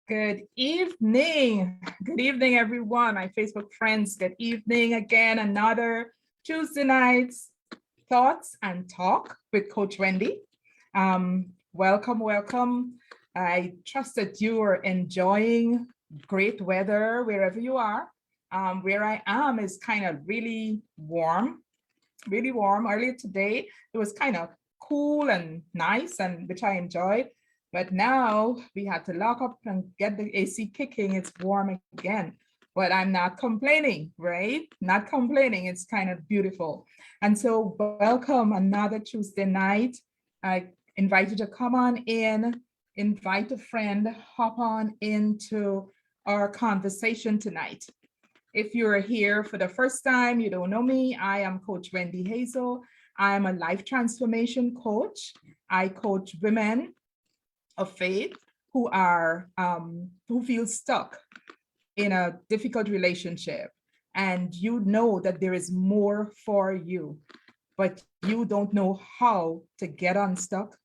Good evening. Good evening, everyone. My Facebook friends, good evening again. Another Tuesday night's Thoughts and Talk with Coach Wendy. Welcome, welcome. I trust that you are enjoying great weather wherever you are. Where I am is kind of really warm. Earlier today, it was kind of cool and nice, and which I enjoyed. But now we had to lock up and get the AC kicking. It's warm again, but I'm not complaining, right? Not complaining. It's kind of beautiful. And so welcome another Tuesday night. I invite you to come on in, invite a friend, hop on into our conversation tonight. If you're here for the first time, you don't know me, I am Coach Wendy Hazel. I'm a life transformation coach. I coach women of faith who feel stuck in a difficult relationship, and you know that there is more for you, but you don't know how to get unstuck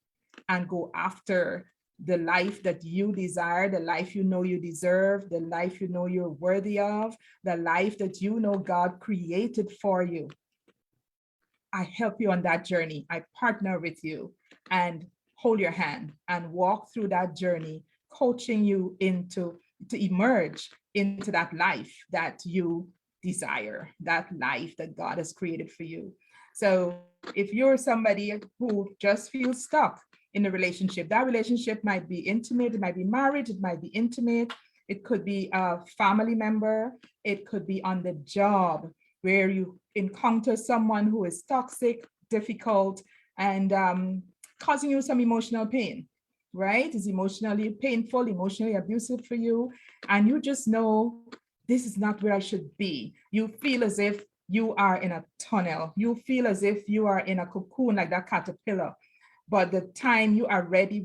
and go after the life that you desire, the life you know you deserve, the life you know you're worthy of, the life that you know God created for you. I help you on that journey. I partner with you and hold your hand and walk through that journey, coaching you to emerge into that life that you desire, that life that God has created for you. So if you're somebody who just feels stuck in a relationship, that relationship might be intimate, it might be marriage, it might be intimate, it could be a family member, it could be on the job where you encounter someone who is toxic, difficult, and causing you some emotional pain, right? It's emotionally painful, emotionally abusive for you. And you just know this is not where I should be. You feel as if you are in a tunnel. You feel as if you are in a cocoon like that caterpillar. But the time you are ready,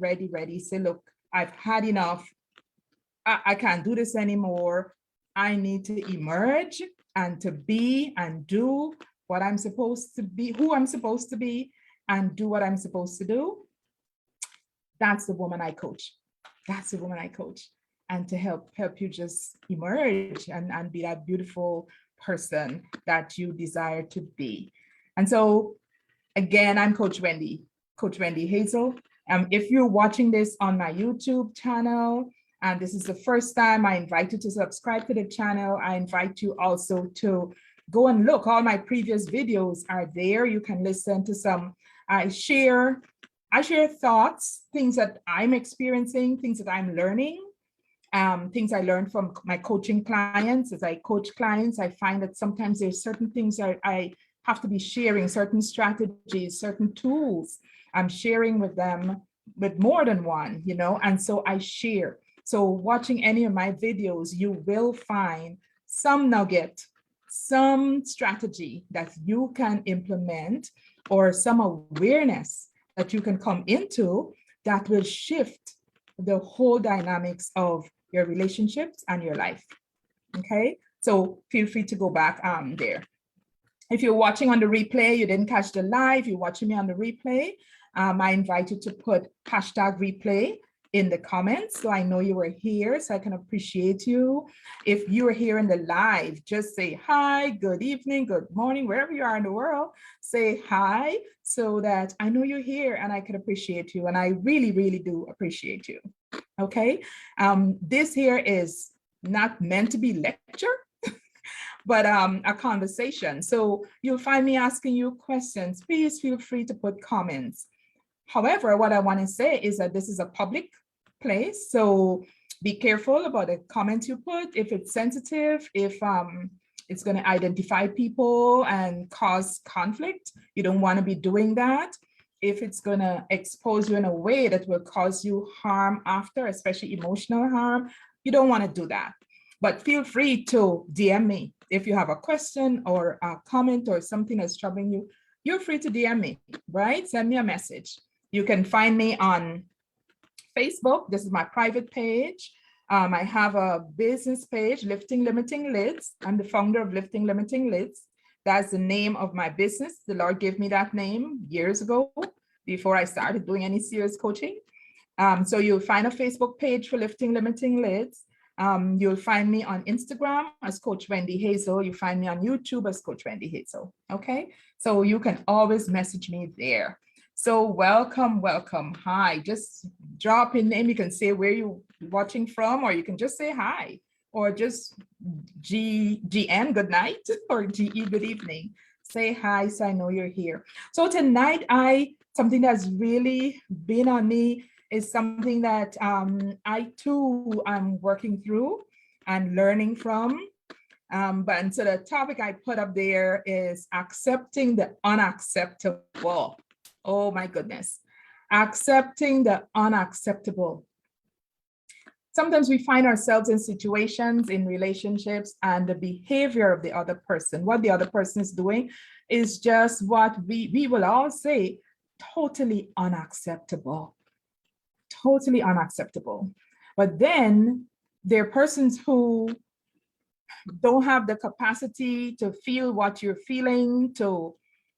say, look, I've had enough. I can't do this anymore. I need to emerge and to be and do what I'm supposed to be, who I'm supposed to be, and do what I'm supposed to do. That's the woman I coach. That's the woman I coach. And to help you just emerge and be that beautiful person that you desire to be. And so again, I'm Coach Wendy Hazel. If you're watching this on my YouTube channel, and this is the first time, I invite you to subscribe to the channel. I invite you also to go and look. All my previous videos are there. You can listen to some. I share thoughts, things that I'm experiencing, things that I'm learning, things I learned from my coaching clients. As I coach clients, I find that sometimes there's certain things that I have to be sharing, certain strategies, certain tools. I'm sharing with them with more than one, and so I share. So watching any of my videos, you will find some nugget, some strategy that you can implement, or some awareness that you can come into that will shift the whole dynamics of your relationships and your life. Okay, so feel free to go back there. If you're watching on the replay, you didn't catch the live, you're watching me on the replay, I invite you to put #replay in the comments so I know you were here, so I can appreciate you. If you are here in the live, just say hi, good evening, good morning, wherever you are in the world, say hi so that I know you're here and I can appreciate you. And I really, really do appreciate you. Okay, this here is not meant to be lecture, but a conversation. So you'll find me asking you questions. Please feel free to put comments. However, what I want to say is that this is a public place, so be careful about the comments you put. If it's sensitive, if it's going to identify people and cause conflict, you don't want to be doing that. If it's going to expose you in a way that will cause you harm after, especially emotional harm, you don't want to do that. But feel free to DM me. If you have a question or a comment or something that's troubling you, you're free to DM me, right? Send me a message. You can find me on Facebook. This is my private page. I have a business page, Lifting Limiting Lids. I'm the founder of Lifting Limiting Lids. That's the name of my business. The Lord gave me that name years ago before I started doing any serious coaching. So you'll find a Facebook page for Lifting Limiting Lids. You'll find me on Instagram as Coach Wendy Hazel. You find me on YouTube as Coach Wendy Hazel. Okay, so you can always message me there. So welcome, welcome. Hi, just drop in name. You can say where you're watching from, or you can just say hi, or just GN, good night, or GE, good evening. Say hi so I know you're here. So tonight, something that's really been on me is something that I too am working through and learning from. And so the topic I put up there is accepting the unacceptable. Oh my goodness. Accepting the unacceptable. Sometimes we find ourselves in situations, in relationships, and the behavior of the other person, what the other person is doing, is just what we will all say, totally unacceptable. Totally unacceptable. But then there are persons who don't have the capacity to feel what you're feeling,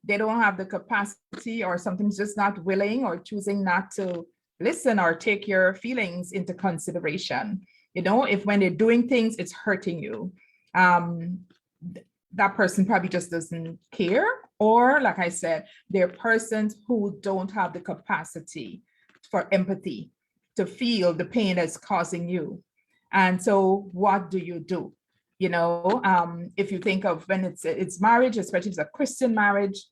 they don't have the capacity, or sometimes just not willing or choosing not to listen or take your feelings into consideration. You know, if when they're doing things, it's hurting you, that person probably just doesn't care. Or like I said, there are persons who don't have the capacity for empathy to feel the pain that's causing you. And so what do? You know, if you think of when it's marriage, especially if it's a Christian marriage,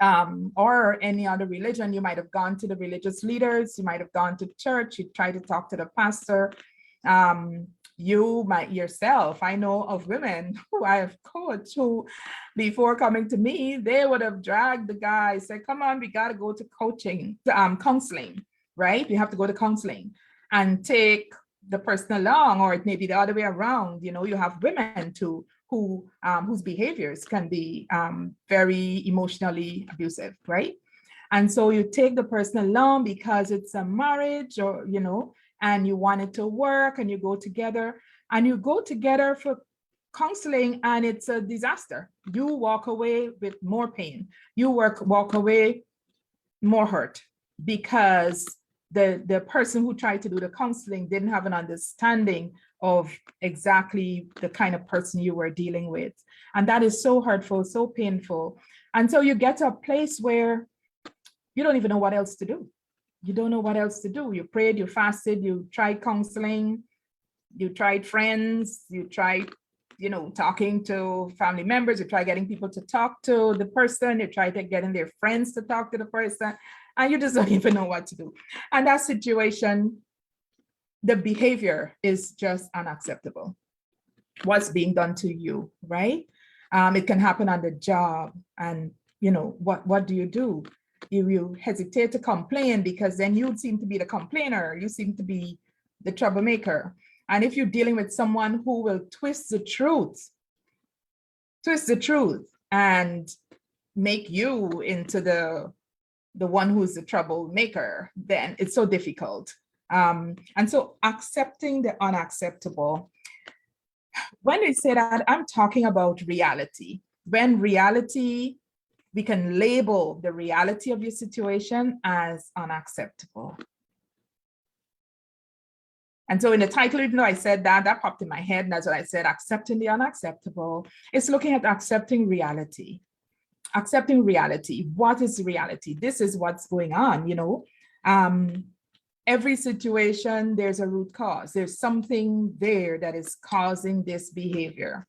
or any other religion, you might have gone to the religious leaders, you might have gone to church, you try to talk to the pastor. You might yourself, I know of women who I have coached who, before coming to me, they would have dragged the guy, said, come on, we got to go to counseling, right? You have to go to counseling and take the person along, or it may be the other way around. You know, you have women too whose behaviors can be very emotionally abusive, right? And so you take the person along because it's a marriage, or, you know, and you want it to work, and you go together for counseling, and it's a disaster. You walk away with more pain. You walk away more hurt, because the person who tried to do the counseling didn't have an understanding of exactly the kind of person you were dealing with. And that is so hurtful, so painful. And so you get to a place where you don't even know what else to do. You don't know what else to do. You prayed, you fasted, you tried counseling, you tried friends, you tried, you know, talking to family members, you try getting people to talk to the person, you try getting their friends to talk to the person, and you just don't even know what to do. And that situation, the behavior is just unacceptable. What's being done to you, right? It can happen on the job, and you know, what do? You hesitate to complain, because then you seem to be the complainer, you seem to be the troublemaker. And if you're dealing with someone who will twist the truth and make you into the one who's the troublemaker, then it's so difficult. And so accepting the unacceptable. When we say that, I'm talking about reality. When reality, we can label the reality of your situation as unacceptable. And so in the title, even though I said that popped in my head, and that's what I said, accepting the unacceptable. It's looking at accepting reality. Accepting reality. What is reality? This is what's going on, you know. Every situation, there's a root cause. There's something there that is causing this behavior.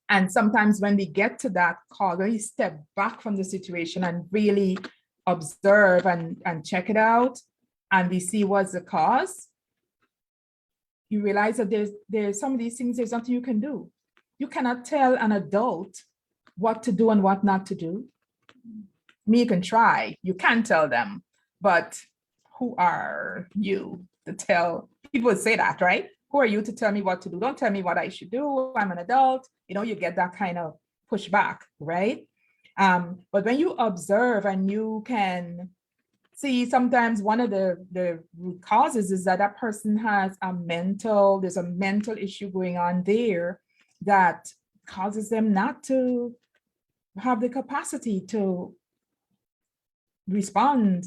And sometimes when we get to that cause, when we step back from the situation and really observe and check it out, and we see what's the cause, you realize that there's some of these things, there's nothing you can do. You cannot tell an adult what to do and what not to do. You can try, you can tell them, but who are you to tell? People would say that, right? Who are you to tell me what to do? Don't tell me what I should do. I'm an adult. You know, you get that kind of pushback, right? But when you observe and you can see, sometimes one of the root causes is that that person has there's a mental issue going on there that causes them not to have the capacity to respond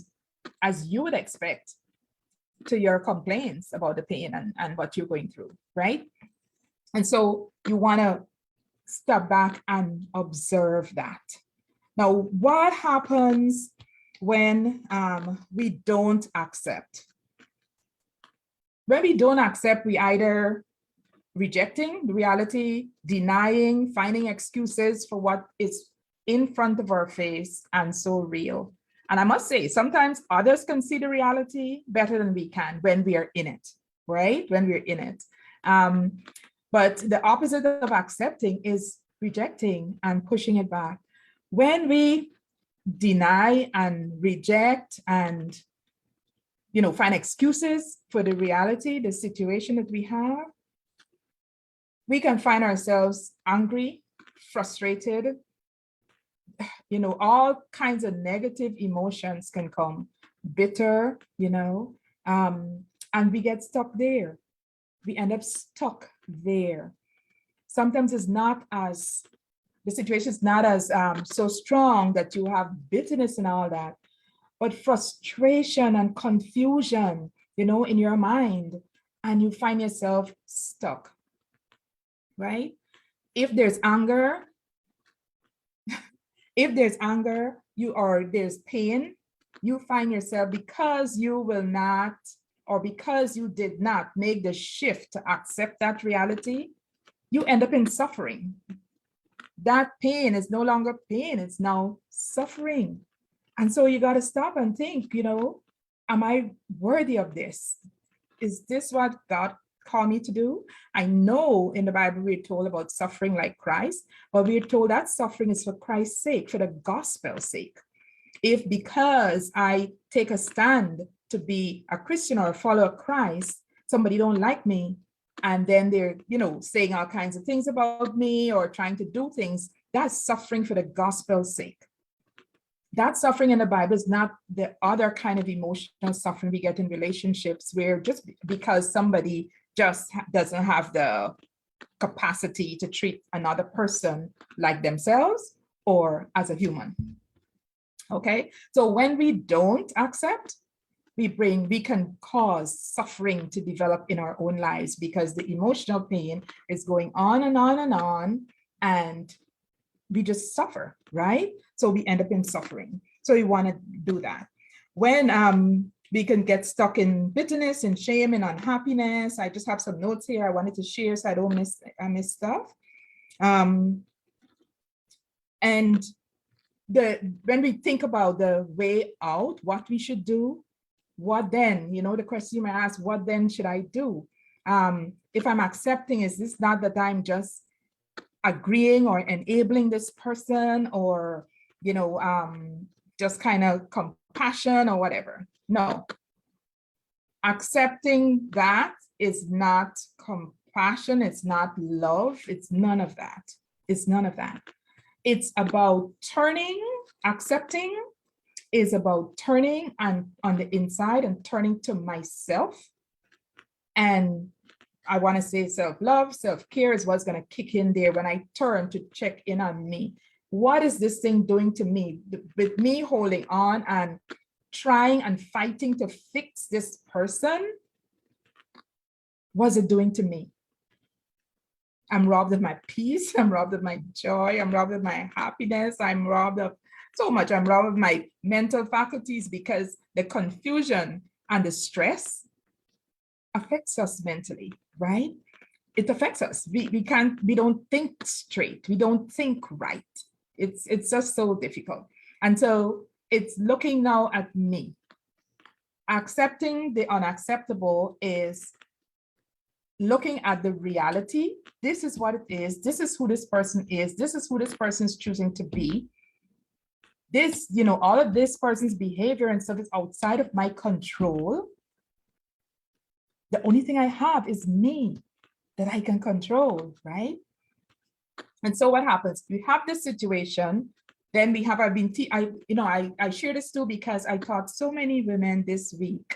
as you would expect, to your complaints about the pain and what you're going through, right? And so you want to step back and observe that. Now, what happens when we don't accept? When we don't accept, we either rejecting the reality, denying, finding excuses for what is in front of our face and so real. And I must say, sometimes others can see the reality better than we can when we are in it, right? When we're in it. But the opposite of accepting is rejecting and pushing it back. When we deny and reject and find excuses for the reality, the situation that we have, we can find ourselves angry, frustrated, all kinds of negative emotions can come, bitter, and we get stuck there. We end up stuck there. Sometimes the situation is not as so strong that you have bitterness and all that, but frustration and confusion, in your mind, and you find yourself stuck, right? If there's anger, there's pain, you find yourself, because you will not, or because you did not make the shift to accept that reality, you end up in suffering. That pain is no longer pain, it's now suffering. And so you got to stop and think, am I worthy of this? Is this what God called me to do? I know in the Bible we're told about suffering like Christ, but we're told that suffering is for Christ's sake, for the gospel's sake. If because I take a stand to be a Christian or a follower of Christ, somebody don't like me, and then they're, saying all kinds of things about me or trying to do things, that's suffering for the gospel's sake. That suffering in the Bible is not the other kind of emotional suffering we get in relationships, where just because somebody just doesn't have the capacity to treat another person like themselves or as a human. Okay, so when we don't accept, we can cause suffering to develop in our own lives, because the emotional pain is going on and on and on, and we just suffer, right? So we end up in suffering. So we want to do that. When we can get stuck in bitterness and shame and unhappiness, I just have some notes here I wanted to share so I don't miss stuff. And when we think about the way out, what we should do, what then? The question you might ask, what then should I do? If I'm accepting, is this not that I'm just agreeing or enabling this person, or just kind of compassion or whatever? No. Accepting that is not compassion, it's not love, it's none of that. It's none of that. It's about turning. Accepting is about turning on the inside and turning to myself. And I want to say self-love, self-care is what's going to kick in there when I turn to check in on me. What is this thing doing to me? With me holding on and trying and fighting to fix this person, what's it doing to me? I'm robbed of my peace, I'm robbed of my joy, I'm robbed of my happiness, I'm robbed of so much. I'm robbed of my mental faculties, because the confusion and the stress affects us mentally, right? It affects us. We don't think straight. We don't think right. It's just so difficult. And so it's looking now at me. Accepting the unacceptable is looking at the reality. This is what it is. This is who this person is. This is who this person is choosing to be. This, all of this person's behavior and stuff is outside of my control. The only thing I have is me that I can control, right? And so what happens? We have this situation, then we have, I share this too because I taught so many women this week,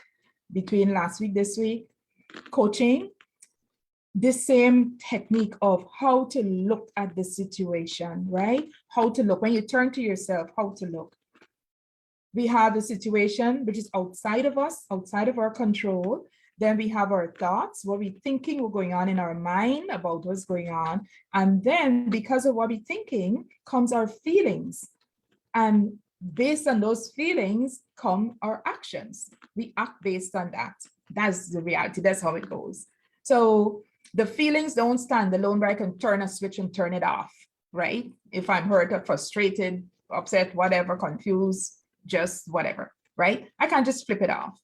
between last week, this week, coaching, this same technique of how to look at the situation, right? How to look, when you turn to yourself, how to look. We have the situation which is outside of us, outside of our control. Then we have our thoughts, what we're thinking, what's going on in our mind about what's going on. And then because of what we're thinking comes our feelings. And based on those feelings come our actions. We act based on that. That's the reality. That's how it goes. So the feelings don't stand alone where I can turn a switch and turn it off, right? If I'm hurt or frustrated, upset, whatever, confused, just whatever, right? I can't just flip it off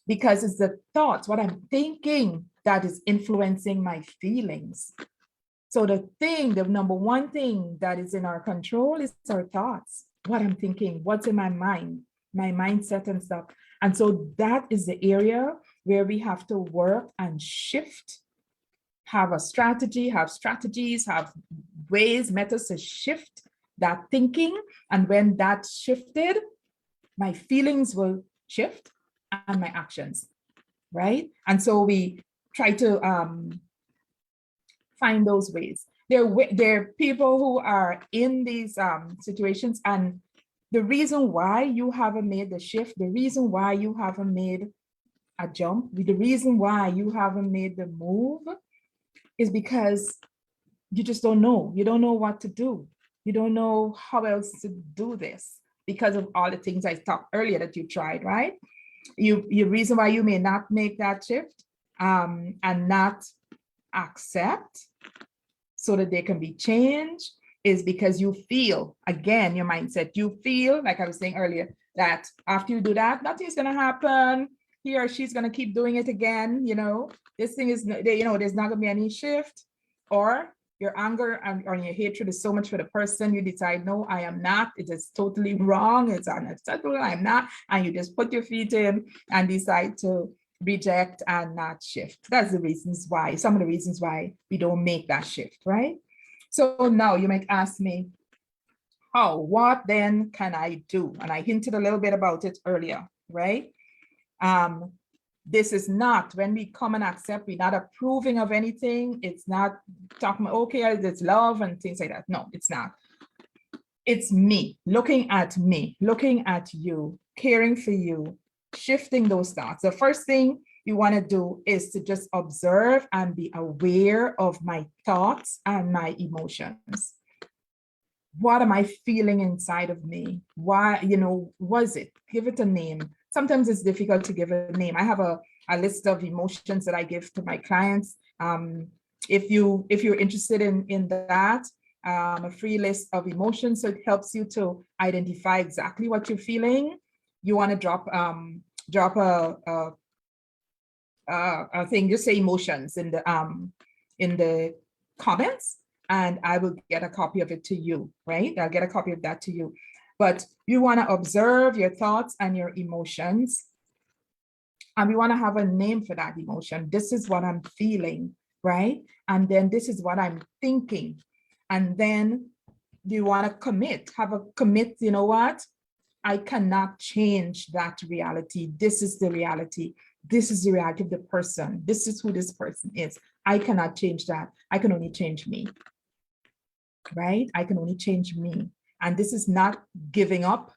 because it's the thoughts, what I'm thinking, that is influencing my feelings. So the number one thing that is in our control is our thoughts, what I'm thinking, what's in my mind, my mindset and stuff. And so that is the area where we have to work and shift, have a strategy, have strategies, have ways, methods to shift that thinking. And when that's shifted, my feelings will shift and my actions, right? And so we try to find those ways. There are people who are in these situations, and the reason why you haven't made the shift, the reason why you haven't made a jump, the reason why you haven't made the move is because you just don't know. You don't know what to do. You don't know how else to do this because of all the things I talked earlier that you tried, right? Your reason why you may not make that shift and not accept so that they can be changed is because you feel, again, your mindset, you feel, like I was saying earlier, that after you do that, nothing's going to happen. He or she's going to keep doing it again. This thing is, there's not going to be any shift. Or your anger and or your hatred is so much for the person, you decide, no, I am not. It is totally wrong. It's unacceptable. I'm not. And you just put your feet in and decide to reject and not shift. That's the reasons why, some of the reasons why we don't make that shift, right? So now you might ask me, what then can I do? And I hinted a little bit about it earlier, right? This is not, when we come and accept, we're not approving of anything. It's not talking about, okay, it's love and things like that. No, it's not. It's me, looking at you, caring for you, shifting those thoughts. The first thing you want to do is to just observe and be aware of my thoughts and my emotions. What am I feeling inside of me? Why, was it? Give it a name. Sometimes it's difficult to give a name. I have a list of emotions that I give to my clients. If you're interested in that, a free list of emotions, so it helps you to identify exactly what you're feeling. You want to drop a thing, just say emotions in the comments, and I will get a copy of it to you, right? I'll get a copy of that to you. But you want to observe your thoughts and your emotions. And we want to have a name for that emotion. This is what I'm feeling, right? And then this is what I'm thinking. And then you want to commit, you know what? I cannot change that reality. This is the reality. This is the reality of the person. This is who this person is. I cannot change that. I can only change me, right? I can only change me. And this is not giving up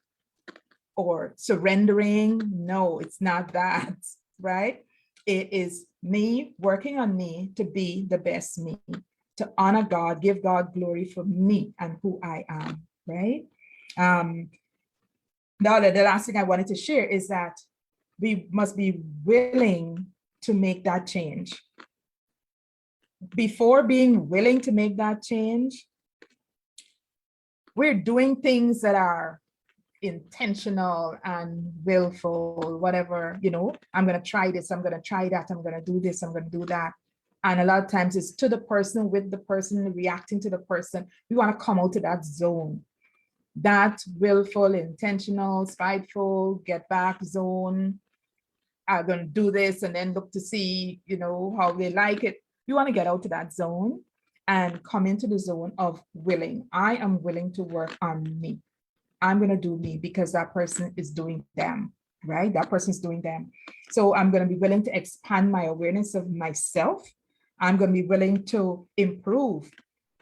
or surrendering. No, it's not that, right? It is me working on me to be the best me, to honor God, give God glory for me and who I am, right? Now, the last thing I wanted to share is that we must be willing to make that change. Before being willing to make that change, we're doing things that are intentional and willful, whatever, I'm going to try this, I'm going to try that, I'm going to do this, I'm going to do that. And a lot of times it's to the person, with the person, reacting to the person. We want to come out of that zone, that willful, intentional, spiteful, get back zone. I'm going to do this and then look to see, how they like it. We want to get out of that zone and come into the zone of willing. I am willing to work on me. I'm going to do me because that person is doing them, right? That person's doing them. So I'm going to be willing to expand my awareness of myself. I'm going to be willing to improve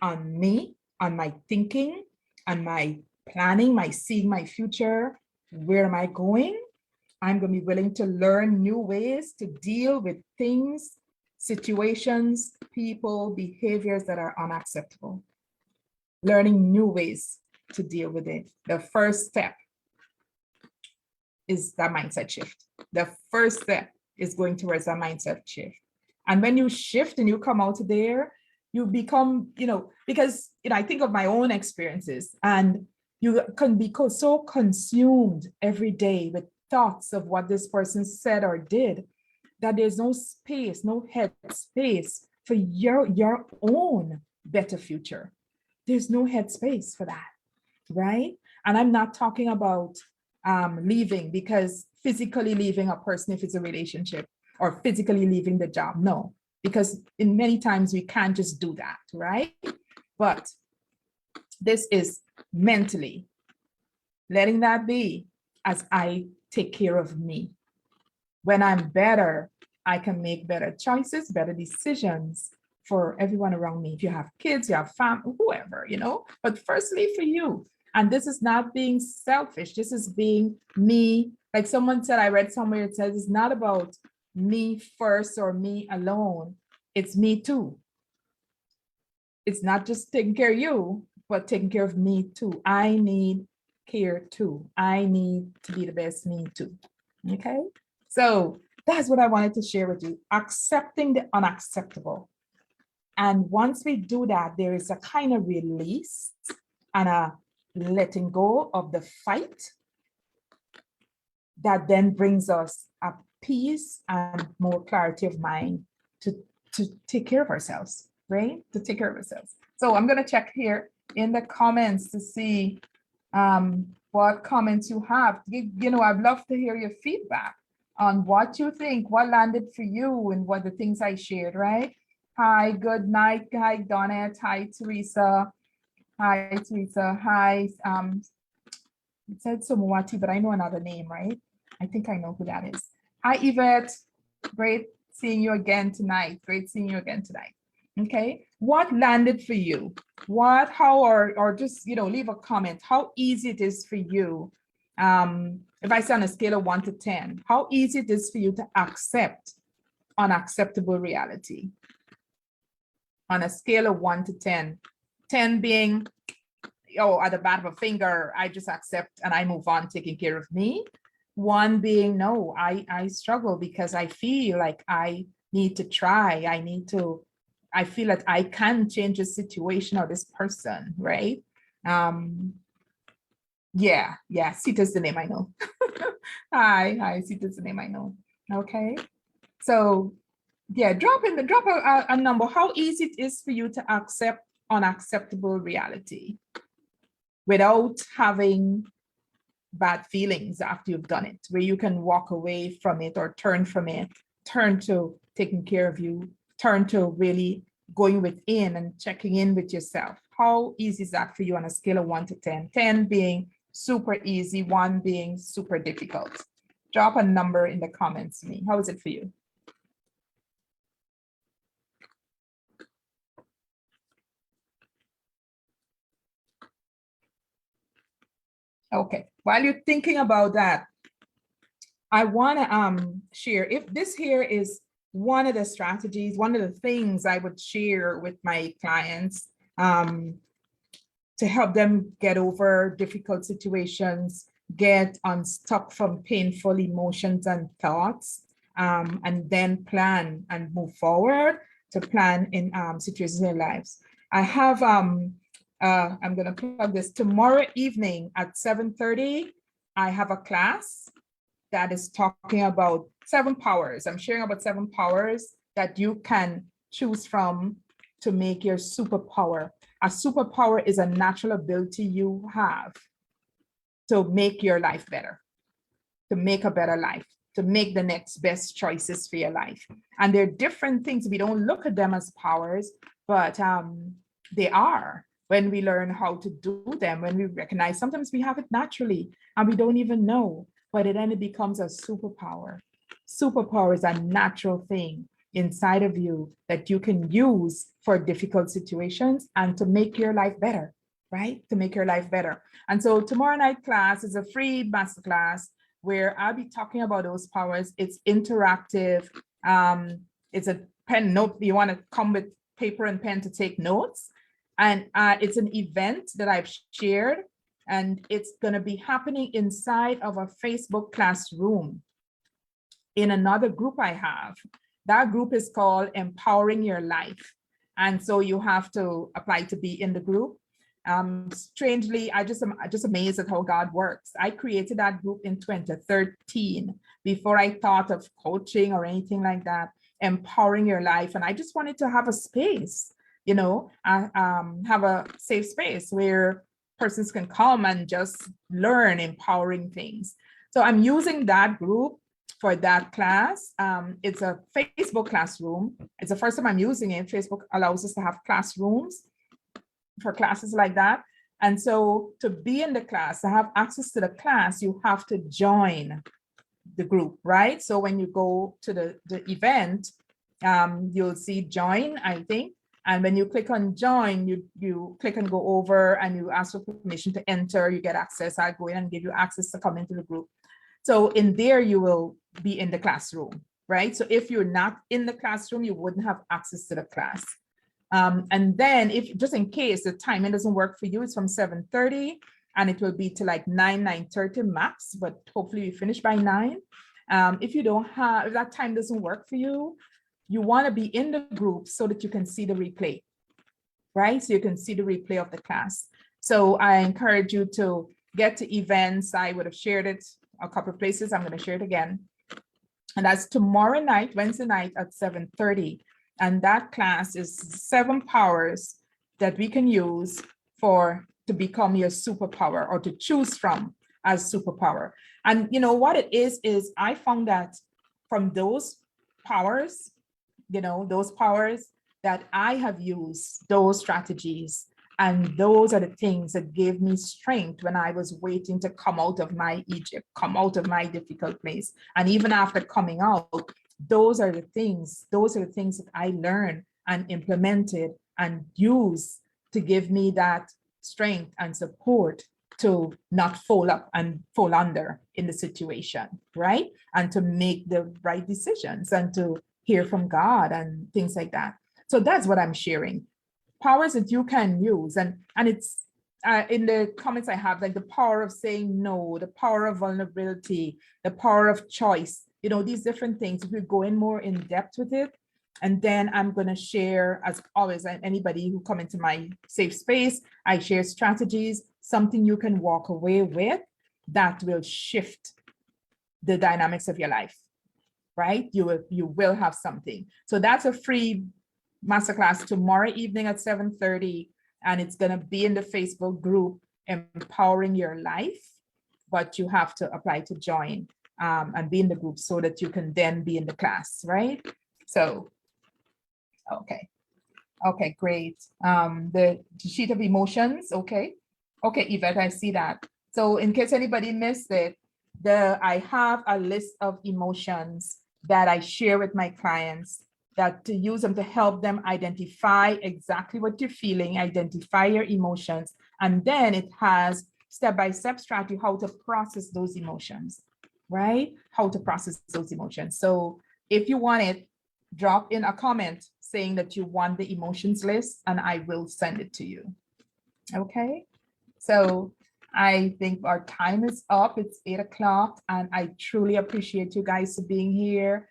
on me, on my thinking, on my planning, my seeing my future, Where am I going? I'm going to be willing to learn new ways to deal with things, situations, people, behaviors that are unacceptable. Learning new ways to deal with it. The first step is that mindset shift. The first step is going towards a mindset shift. And when you shift and you come out there, you become, because, I think of my own experiences, and you can be so consumed every day with thoughts of what this person said or did, that there's no space, no head space for your own better future. There's no head space for that, right? And I'm not talking about leaving, because physically leaving a person if it's a relationship, or physically leaving the job. No, because in many times we can't just do that, right? But this is mentally letting that be as I take care of me. When I'm better, I can make better choices, better decisions for everyone around me. If you have kids, you have family, whoever, but firstly for you. And this is not being selfish. This is being me. Like someone said, I read somewhere, it says it's not about me first or me alone. It's me too. It's not just taking care of you, but taking care of me too. I need care too. I need to be the best me too. Okay. So that's what I wanted to share with you. Accepting the unacceptable. And once we do that, there is a kind of release and a letting go of the fight that then brings us a peace and more clarity of mind to take care of ourselves, right? To take care of ourselves. So I'm going to check here in the comments to see what comments you have. I'd love to hear your feedback on what you think, what landed for you, and what the things I shared, right? Hi, good night. Hi, Donette. Hi, Teresa. Hi, Teresa. Hi, it said Somowati, but I know another name, right? I think I know who that is. Hi, Yvette. Great seeing you again tonight. Great seeing you again tonight. Okay, what landed for you? Or just, leave a comment. How easy it is for you. If I say on a scale of 1 to 10, how easy it is for you to accept unacceptable reality? On a scale of 1 to 10, 10 being, at the bat of a finger, I just accept and I move on taking care of me. 1 being, no, I struggle because I feel like I need to try. I feel that I can change the situation or this person, right? Yeah, Sita's the name I know. Hi, Sita's the name I know. Okay, so yeah, drop a number. How easy it is for you to accept unacceptable reality without having bad feelings after you've done it, where you can walk away from it or turn from it, turn to taking care of you, turn to really going within and checking in with yourself. How easy is that for you on a scale of 1 to 10? 10 being super easy, 1 being super difficult. Drop a number in the comments to me. How is it for you? Okay, while you're thinking about that, I want to share, if this here is one of the strategies, one of the things I would share with my clients to help them get over difficult situations, get unstuck from painful emotions and thoughts, and then plan and move forward to plan in situations in their lives. I have, I'm going to plug this, tomorrow evening at 7:30, I have a class that is talking about 7 powers. I'm sharing about 7 powers that you can choose from to make your superpower. A superpower is a natural ability you have to make your life better, to make a better life, to make the next best choices for your life. And they're different things. We don't look at them as powers, but they are when we learn how to do them, when we recognize sometimes we have it naturally and we don't even know, but then it becomes a superpower. Superpower is a natural thing inside of you that you can use for difficult situations and to make your life better. right? To make your life better. And so tomorrow night class is a free masterclass where I'll be talking about those powers. It's interactive. It's a pen note. You want to come with paper and pen to take notes. And it's an event that I've shared, and it's going to be happening inside of a Facebook classroom in another group I have. That group is called Empowering Your Life. And so you have to apply to be in the group. Strangely, I'm just amazed at how God works. I created that group in 2013 before I thought of coaching or anything like that, empowering your life. And I just wanted to have a space, you know, have a safe space where persons can come and just learn empowering things. So I'm using that group for that class. It's a Facebook classroom. It's the first time I'm using it. Facebook allows us to have classrooms for classes like that. And so to be in the class, to have access to the class, you have to join the group, right? So when you go to the event, you'll see join, I think. And when you click on join, you click and go over and you ask for permission to enter, you get access. I go in and give you access to come into the group. So in there, you will be in the classroom, right? So if you're not in the classroom, you wouldn't have access to the class. And then if just in case the timing doesn't work for you, it's from 7:30 and it will be to like 9:30 max, but hopefully you finish by 9. If you don't have, if that time doesn't work for you, you want to be in the group so that you can see the replay, right? So you can see the replay of the class. So I encourage you to get to events. I would have shared it a couple of places. I'm going to share it again. And that's tomorrow night, Wednesday night at 7:30. And that class is 7 powers that we can use to become your superpower or to choose from as superpower. And you know what it is I found that from those powers, those powers that I have used, those strategies, and those are the things that gave me strength when I was waiting to come out of my Egypt, come out of my difficult place. And even after coming out, those are the things that I learned and implemented and used to give me that strength and support to not fall up and fall under in the situation, right? And to make the right decisions and to hear from God and things like that. So that's what I'm sharing. Powers that you can use. And it's in the comments I have, like the power of saying no, the power of vulnerability, the power of choice, these different things. We'll go in more in depth with it. And then I'm going to share, as always, anybody who come into my safe space, I share strategies, something you can walk away with that will shift the dynamics of your life, right? You will have something. So that's a free masterclass tomorrow evening at 7:30. And it's going to be in the Facebook group, Empowering Your Life. But you have to apply to join and be in the group so that you can then be in the class, right? So, okay, great. The sheet of emotions, okay, Yvette, I see that. So in case anybody missed it, I have a list of emotions that I share with my clients, that to use them to help them identify exactly what you're feeling, identify your emotions, and then it has step-by-step strategy how to process those emotions, right? How to process those emotions. So if you want it, drop in a comment saying that you want the emotions list and I will send it to you. Okay, so I think our time is up. It's 8 o'clock and I truly appreciate you guys for being here.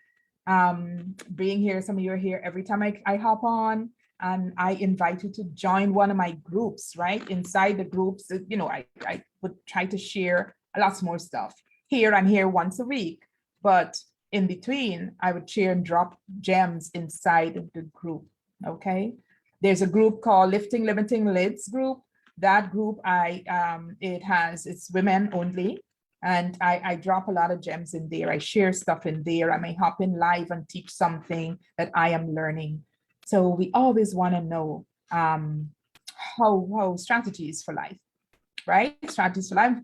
Some of you are here every time I hop on, and I invite you to join one of my groups, right? Inside the groups, I would try to share lots more stuff. Here, I'm here once a week, but in between, I would share and drop gems inside of the group, okay? There's a group called Limiting Lids group. That group, it's women only. And I drop a lot of gems in there. I share stuff in there. I may hop in live and teach something that I am learning. So we always want to know how strategies for life, right? Strategies for life,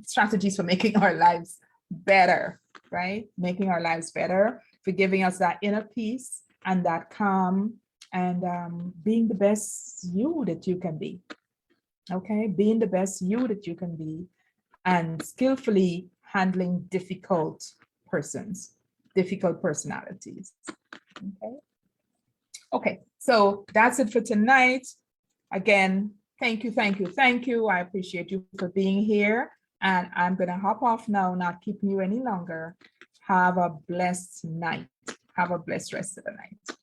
strategies for making our lives better, right? Making our lives better, for giving us that inner peace and that calm and being the best you that you can be. Okay, being the best you that you can be and skillfully handling difficult persons, difficult personalities. Okay. Okay, so that's it for tonight. Again, thank you, thank you, thank you. I appreciate you for being here. And I'm going to hop off now, not keeping you any longer. Have a blessed night. Have a blessed rest of the night.